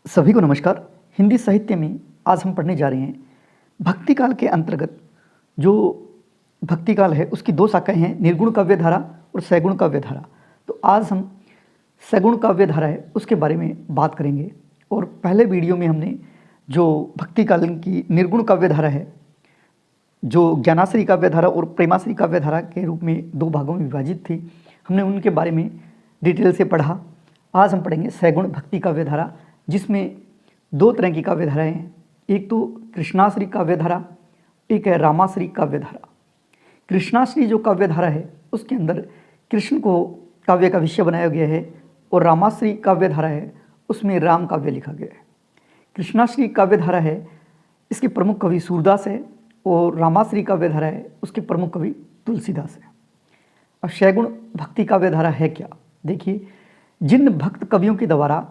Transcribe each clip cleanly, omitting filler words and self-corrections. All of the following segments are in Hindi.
सभी को नमस्कार। हिंदी साहित्य में आज हम पढ़ने जा रहे हैं भक्ति काल के अंतर्गत। जो भक्ति काल है उसकी दो शाखाएं हैं, निर्गुण काव्य धारा और सैगुण काव्य धारा। तो आज हम सैगुण काव्य धारा है उसके बारे में बात करेंगे। और पहले वीडियो में हमने जो भक्ति काल की निर्गुण काव्य धारा है, जो ज्ञानाश्री काव्य धारा और प्रेमाश्री काव्य धारा के रूप में दो भागों में विभाजित थी, हमने उनके बारे में डिटेल से पढ़ा। आज हम पढ़ेंगे सैगुण भक्ति काव्य धारा, जिसमें दो तरह की काव्य धाराएँ हैं। एक तो कृष्णाश्री काव्य धारा, एक है रामाश्री काव्य धारा। कृष्णाश्री जो काव्य धारा है उसके अंदर कृष्ण को काव्य का विषय बनाया गया है, और रामाश्री काव्य धारा है उसमें राम काव्य लिखा गया है। कृष्णाश्री काव्य धारा है इसके प्रमुख कवि सूरदास है, और रामाश्री काव्य धारा है उसके प्रमुख कवि तुलसीदास है। अब सैगुण भक्ति काव्य धारा है क्या? देखिए, जिन भक्त कवियों के द्वारा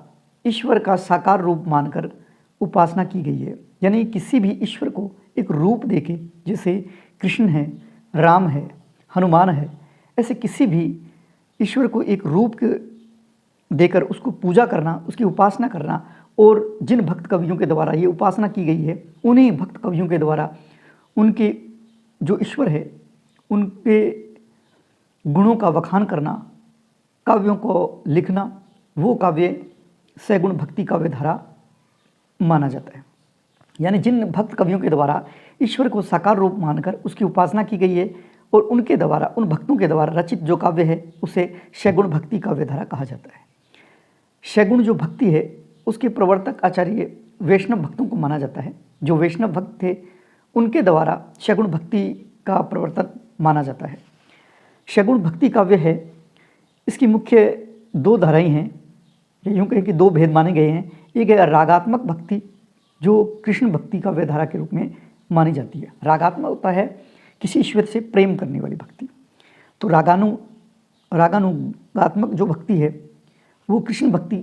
ईश्वर का साकार रूप मानकर उपासना की गई है, यानी किसी भी ईश्वर को एक रूप देके, जैसे कृष्ण है, राम है, हनुमान है, ऐसे किसी भी ईश्वर को एक रूप देकर उसको पूजा करना, उसकी उपासना करना, और जिन भक्त कवियों के द्वारा ये उपासना की गई है उन्हीं भक्त कवियों के द्वारा उनके जो ईश्वर है उनके गुणों का बखान करना, काव्यों को लिखना, वो काव्य सैगुण भक्ति काव्य धारा माना जाता है। यानी जिन भक्त कवियों के द्वारा ईश्वर को साकार रूप मानकर उसकी उपासना की गई है और उनके द्वारा, उन भक्तों के द्वारा रचित जो काव्य है उसे सैगुण भक्ति काव्य धारा कहा जाता है। सैगुण जो भक्ति है उसके प्रवर्तक आचार्य वैष्णव भक्तों को माना जाता है। जो वैष्णव भक्त थे उनके द्वारा सैगुण भक्ति का प्रवर्तक माना जाता है। सैगुण भक्ति काव्य है, इसकी मुख्य दो धाराएं हैं, यूँ कहें कि दो भेद माने गए हैं। एक है रागात्मक भक्ति, जो कृष्ण भक्ति काव्य धारा के रूप में मानी जाती है। रागात्मक होता है किसी ईश्वर से प्रेम करने वाली भक्ति। तो रागानुगात्मक जो भक्ति है वो कृष्ण भक्ति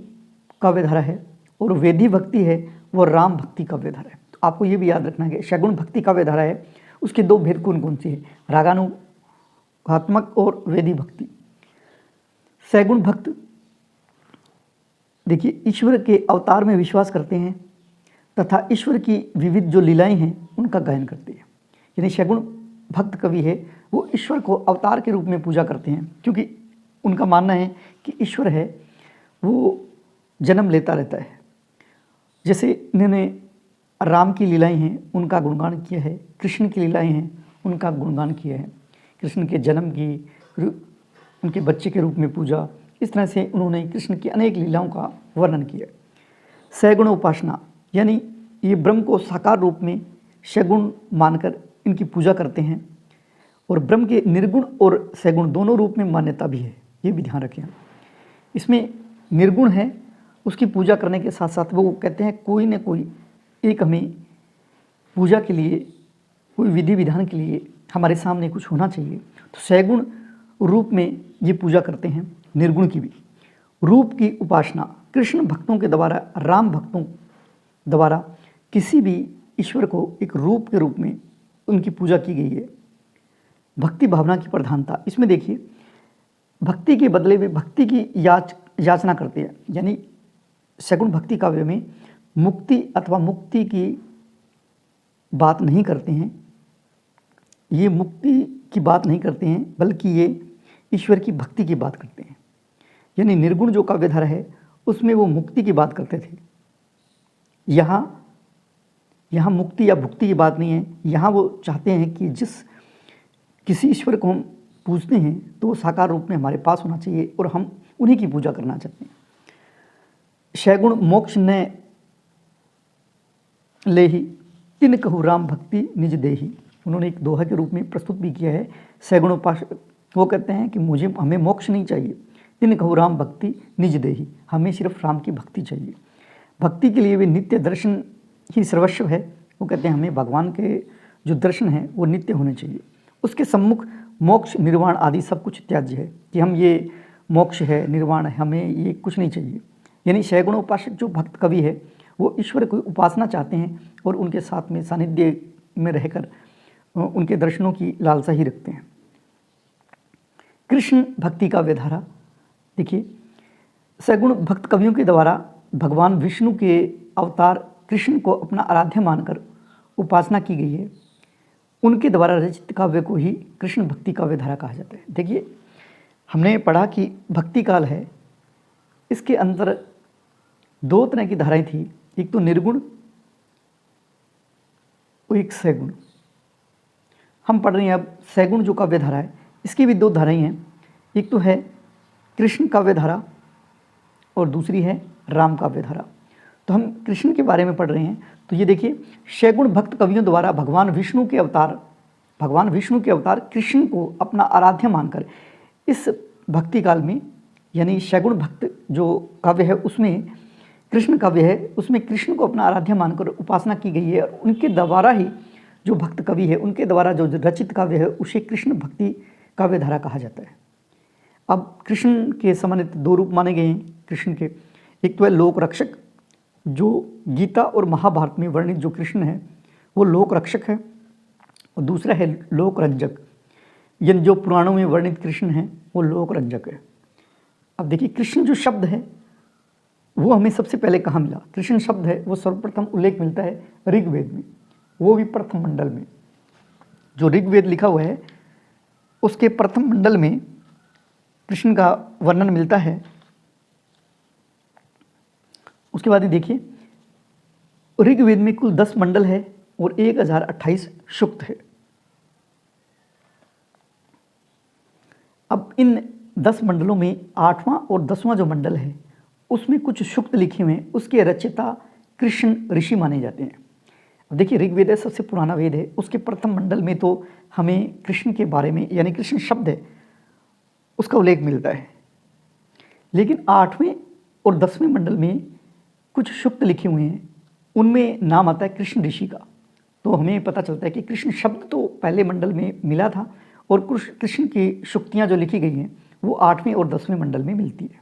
काव्य धारा है, और वेदी भक्ति है वो राम भक्ति काव्य धारा है। तो आपको ये भी याद रखना है कि सैगुण भक्ति काव्य धारा है उसके दो भेद कौन कौन से हैं, रागानुगात्मक और वेदी भक्ति। सैगुण भक्त देखिए ईश्वर के अवतार में विश्वास करते हैं तथा ईश्वर की विविध जो लीलाएं हैं उनका गायन करते हैं। यानी सैगुण भक्त कवि है वो ईश्वर को अवतार के रूप में पूजा करते हैं, क्योंकि उनका मानना है कि ईश्वर है वो जन्म लेता रहता है। जैसे इन्होंने राम की लीलाएं हैं उनका गुणगान किया है, कृष्ण की लीलाएं हैं उनका गुणगान किया है, कृष्ण के जन्म की, उनके बच्चे के रूप में पूजा, इस तरह से उन्होंने कृष्ण की अनेक लीलाओं का वर्णन किया। सैगुण उपासना, यानी ये ब्रह्म को साकार रूप में सैगुण मानकर इनकी पूजा करते हैं, और ब्रह्म के निर्गुण और सैगुण दोनों रूप में मान्यता भी है, ये भी ध्यान रखें। इसमें निर्गुण है उसकी पूजा करने के साथ साथ वो कहते हैं कोई न कोई एक हमें पूजा के लिए, कोई विधि विधान के लिए हमारे सामने कुछ होना चाहिए। तो सैगुण रूप में ये पूजा करते हैं, निर्गुण की भी। रूप की उपासना, कृष्ण भक्तों के द्वारा, राम भक्तों द्वारा किसी भी ईश्वर को एक रूप के रूप में उनकी पूजा की गई है। भक्ति भावना की प्रधानता, इसमें देखिए भक्ति के बदले में भक्ति की याचना करते हैं। यानी सैगुण भक्ति काव्य में मुक्ति अथवा मुक्ति की बात नहीं करते हैं, ये मुक्ति की बात नहीं करते हैं, बल्कि ये ईश्वर की भक्ति की बात करते हैं। यानी निर्गुण जो काव्य धारा है उसमें वो मुक्ति की बात करते थे। यहाँ मुक्ति या भुक्ति की बात नहीं है, यहाँ वो चाहते हैं कि किसी ईश्वर को हम पूजते हैं तो वो साकार रूप में हमारे पास होना चाहिए और हम उन्हीं की पूजा करना चाहते हैं। सैगुण मोक्ष न लेहि तिन कहु राम भक्ति निज देहि, उन्होंने एक दोहा के रूप में प्रस्तुत भी किया है। सैगुण उपासक वो कहते हैं कि हमें मोक्ष नहीं चाहिए, तिन कहु राम भक्ति निज देहि, हमें सिर्फ राम की भक्ति चाहिए। भक्ति के लिए वे नित्य दर्शन ही सर्वस्व है। वो कहते हैं हमें भगवान के जो दर्शन हैं वो नित्य होने चाहिए, उसके सम्मुख मोक्ष निर्वाण आदि सब कुछ त्याज्य है, कि हम ये मोक्ष है, निर्वाण है, हमें ये कुछ नहीं चाहिए। यानी सैगुण उपासक जो भक्त कवि है वो ईश्वर की उपासना चाहते हैं और उनके साथ में सानिध्य में रहकर उनके दर्शनों की लालसा ही रखते हैं। कृष्ण भक्ति काव्य धारा, देखिए सैगुण भक्त कवियों के द्वारा भगवान विष्णु के अवतार कृष्ण को अपना आराध्य मानकर उपासना की गई है, उनके द्वारा रचित काव्य को ही कृष्ण भक्ति काव्य धारा कहा जाता है। देखिए, हमने पढ़ा कि भक्ति काल है, इसके अंदर दो तरह की धाराएं थी, एक तो निर्गुण और एक सैगुण। हम पढ़ रहे हैं अब सैगुण जो काव्य धारा है, इसकी भी दो धाराएं हैं, एक तो है कृष्ण काव्य धारा और दूसरी है राम काव्य धारा। तो हम कृष्ण के बारे में पढ़ रहे हैं, तो ये देखिए, सैगुण भक्त कवियों द्वारा भगवान विष्णु के अवतार कृष्ण को अपना आराध्य मानकर इस भक्ति काल में, यानी सैगुण भक्त जो काव्य है उसमें, कृष्ण काव्य है उसमें कृष्ण को अपना आराध्य मानकर उपासना की गई है, और उनके द्वारा ही जो भक्त कवि है उनके द्वारा जो रचित काव्य है उसे कृष्ण भक्ति काव्य धारा कहा जाता है। अब कृष्ण के सम्मानित दो रूप माने गए हैं कृष्ण के, एक तो है लोक रक्षक, जो गीता और महाभारत में वर्णित जो कृष्ण है वो लोक रक्षक है, और दूसरा है लोक रंजक, यानी जो पुराणों में वर्णित कृष्ण है वो लोक रंजक है। अब देखिए, कृष्ण जो शब्द है वो हमें सबसे पहले कहाँ मिला? कृष्ण शब्द है वो सर्वप्रथम उल्लेख मिलता है ऋग्वेद में, वो भी प्रथम मंडल में। जो ऋग्वेद लिखा हुआ है उसके प्रथम मंडल में कृष्ण का वर्णन मिलता है। उसके बाद देखिए, ऋग्वेद में कुल 10 मंडल है और 1028 सूक्त है। अब इन 10 मंडलों में 8वां और 10वां जो मंडल है उसमें कुछ सूक्त लिखे हुए हैं, उसके रचयिता कृष्ण ऋषि माने जाते हैं। अब देखिए, ऋग्वेद है सबसे पुराना वेद है, उसके प्रथम मंडल में तो हमें कृष्ण के बारे में, यानी कृष्ण शब्द है उसका उल्लेख मिलता है, लेकिन 8वें और 10वें मंडल में कुछ सूक्त लिखे हुए हैं, उनमें नाम आता है कृष्ण ऋषि का। तो हमें पता चलता है कि कृष्ण शब्द तो पहले मंडल में मिला था, और कृष्ण की सूक्तियाँ जो लिखी गई हैं वो 8वें और 10वें मंडल में मिलती है।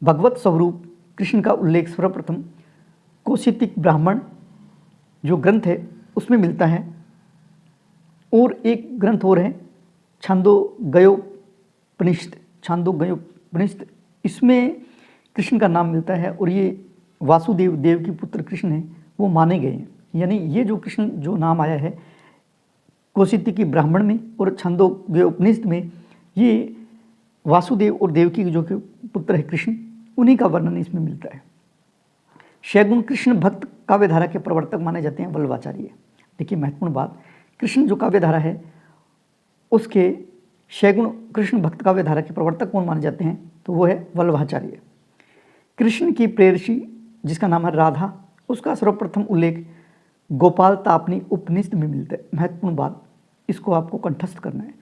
भगवत स्वरूप कृष्ण का उल्लेख सर्वप्रथम कौशितिक ब्राह्मण जो ग्रंथ है उसमें मिलता है, और एक ग्रंथ और है छांदोग्योपनिषद, इसमें कृष्ण का नाम मिलता है, और ये वासुदेव देव की पुत्र कृष्ण हैं वो माने गए हैं। यानी ये जो कृष्ण जो नाम आया है कौशितिकी ब्राह्मण में और छांदोग्योपनिषद में, ये वासुदेव और देवकी जो के पुत्र है कृष्ण, उन्हीं का वर्णन इसमें मिलता है। सैगुण कृष्ण भक्त काव्य धारा के प्रवर्तक माने जाते हैं वल्लभाचार्य। देखिए, महत्वपूर्ण बात, कृष्ण जो काव्य धारा है उसके सैगुण कृष्ण भक्त काव्य धारा के प्रवर्तक कौन माने जाते हैं? तो वो है वल्लभाचार्य। कृष्ण की प्रेयसी जिसका नाम है राधा, उसका सर्वप्रथम उल्लेख गोपाल तापनी उपनिषद में मिलता है। महत्वपूर्ण बात, इसको आपको कंठस्थ करना है।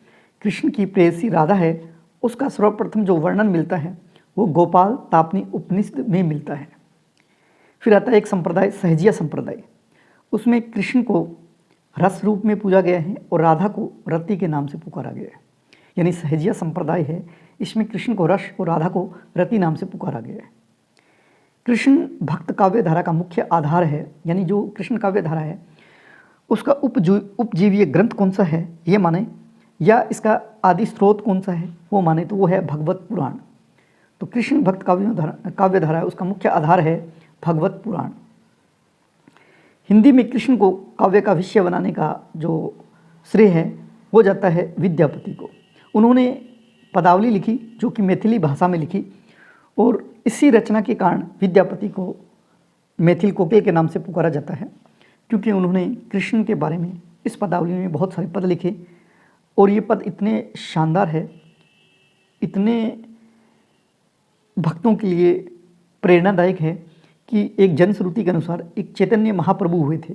कृष्ण की प्रेयसी राधा है, उसका सर्वप्रथम जो वर्णन मिलता है वो गोपाल तापनी उपनिषद में मिलता है। फिर आता है एक संप्रदाय सहजिया संप्रदाय, उसमें कृष्ण को रस रूप में पूजा गया है और राधा को रति के नाम से पुकारा गया है। यानी सहजिया संप्रदाय है, इसमें कृष्ण को रस और राधा को रति नाम से पुकारा गया है। कृष्ण भक्त काव्य धारा का मुख्य आधार है, यानी जो कृष्ण काव्य धारा है उसका उपजीवीय ग्रंथ कौन सा है ये माने, या इसका आदि स्रोत कौन सा है वो माने, तो वो है भगवत पुराण। तो कृष्ण भक्त काव्य धारा है उसका मुख्य आधार है भगवत पुराण। हिंदी में कृष्ण को काव्य का विषय बनाने का जो श्रेय है वो जाता है विद्यापति को। उन्होंने पदावली लिखी जो कि मैथिली भाषा में लिखी, और इसी रचना के कारण विद्यापति को मैथिल कोकिल के नाम से पुकारा जाता है, क्योंकि उन्होंने कृष्ण के बारे में इस पदावली में बहुत सारे पद लिखे, और ये पद इतने शानदार है, इतने भक्तों के लिए प्रेरणादायक है कि एक जनश्रुति के अनुसार एक चैतन्य महाप्रभु हुए थे,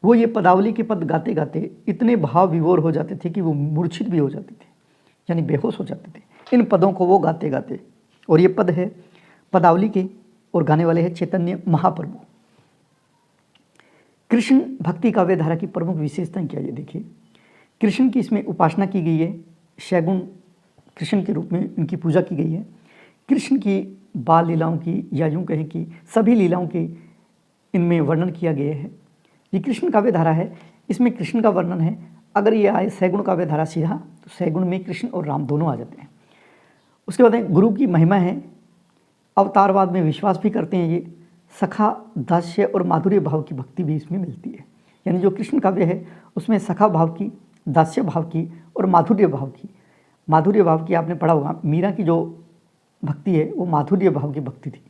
वो ये पदावली के पद गाते गाते इतने भाव विभोर हो जाते थे कि वो मूर्छित भी हो जाते थे, यानी बेहोश हो जाते थे इन पदों को वो गाते गाते। और ये पद है पदावली के, और गाने वाले हैं चैतन्य महाप्रभु। कृष्ण भक्ति काव्य धारा की प्रमुख विशेषताएं क्या है? देखिए, कृष्ण की इसमें उपासना की गई है, सैगुण कृष्ण के रूप में इनकी पूजा की गई है। कृष्ण की बाल लीलाओं की, या यूँ कहें कि सभी लीलाओं के इनमें वर्णन किया गया है। ये कृष्ण काव्य धारा है, इसमें कृष्ण का वर्णन है। अगर ये आए सैगुण काव्य धारा सीधा, तो सैगुण में कृष्ण और राम दोनों आ जाते हैं। उसके बाद गुरु की महिमा है, अवतारवाद में विश्वास भी करते हैं ये, सखा, दास्य और माधुर्य भाव की भक्ति भी इसमें मिलती है। यानी जो कृष्ण काव्य है उसमें सखा भाव की, दास्य भाव की और माधुर्य भाव की आपने पढ़ा होगा, मीरा की जो भक्ति है वो माधुर्य भाव की भक्ति थी।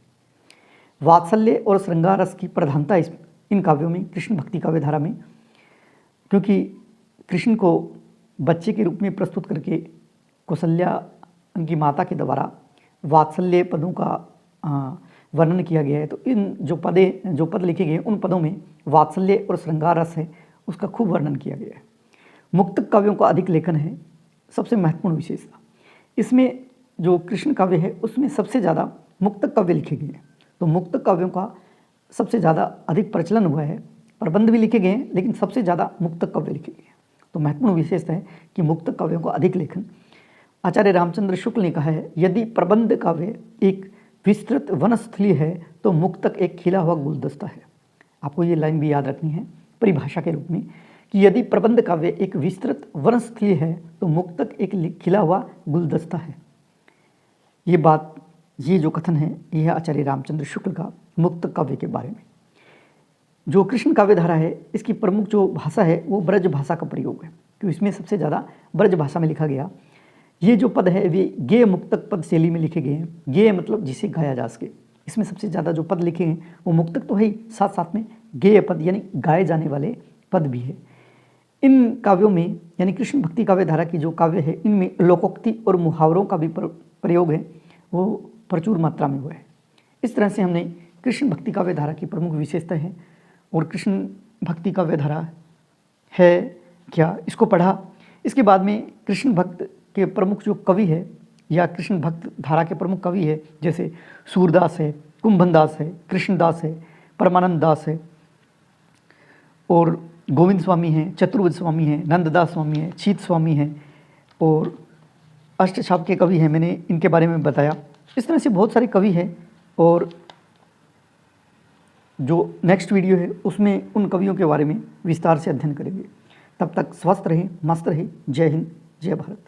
वात्सल्य और श्रृंगार रस की प्रधानता इन काव्यों में, कृष्ण भक्ति काव्य धारा में, क्योंकि कृष्ण को बच्चे के रूप में प्रस्तुत करके कौशल्या उनकी माता के द्वारा वात्सल्य पदों का वर्णन किया गया है। तो इन जो पद लिखे गए उन पदों में वात्सल्य और श्रृंगार रस है उसका खूब वर्णन किया गया है। मुक्तक काव्यों का अधिक लेखन है सबसे महत्वपूर्ण विशेषता। इसमें जो कृष्ण काव्य है उसमें सबसे ज़्यादा मुक्तक काव्य लिखे गए हैं। तो मुक्तक काव्यों का सबसे ज़्यादा अधिक प्रचलन हुआ है। प्रबंध भी लिखे गए हैं लेकिन सबसे ज़्यादा मुक्तक काव्य लिखे गए हैं। तो महत्वपूर्ण विशेषता है कि मुक्तक काव्यों का अधिक लेखन। आचार्य रामचंद्र शुक्ल ने कहा है, यदि प्रबंध काव्य एक विस्तृत वनस्थली है तो मुक्तक एक खिला हुआ गुलदस्ता है। आपको ये लाइन भी याद रखनी है परिभाषा के रूप में कि यदि प्रबंध काव्य एक विस्तृत वनस्थली है तो मुक्तक एक खिला हुआ गुलदस्ता है। ये जो कथन है यह आचार्य रामचंद्र शुक्ल का मुक्तक काव्य के बारे में। जो कृष्ण काव्य धारा है इसकी प्रमुख जो भाषा है वो ब्रज भाषा का प्रयोग है, क्योंकि इसमें सबसे ज़्यादा ब्रज भाषा में लिखा गया। ये जो पद है वे गेय मुक्तक पद शैली में लिखे गए हैं। गेय मतलब जिसे गाया जा सके। इसमें सबसे ज़्यादा जो पद लिखे हैं वो मुक्तक तो है ही, साथ साथ में गेय पद यानी गाए जाने वाले पद भी है। इन काव्यों में यानी कृष्ण भक्ति काव्य धारा की जो काव्य है इनमें लोकोक्ति और मुहावरों का भी प्रयोग है वो प्रचुर मात्रा में हुआ है। इस तरह से हमने कृष्ण भक्ति काव्य धारा की प्रमुख विशेषता है और कृष्ण भक्ति काव्य धारा है क्या इसको पढ़ा। इसके बाद में कृष्ण भक्त के प्रमुख जो कवि है या कृष्ण भक्त धारा के प्रमुख कवि है, जैसे सूरदास है, कुंभनदास है, कृष्णदास है, परमानंद दास है और गोविंद स्वामी हैं, चतुर्वेद स्वामी हैं, नंददास स्वामी हैं, चीत स्वामी हैं और अष्टछाप के कवि हैं। मैंने इनके बारे में बताया। इस तरह से बहुत सारे कवि हैं और जो नेक्स्ट वीडियो है उसमें उन कवियों के बारे में विस्तार से अध्ययन करेंगे। तब तक स्वस्थ रहें, मस्त रहें। जय हिंद, जय भारत।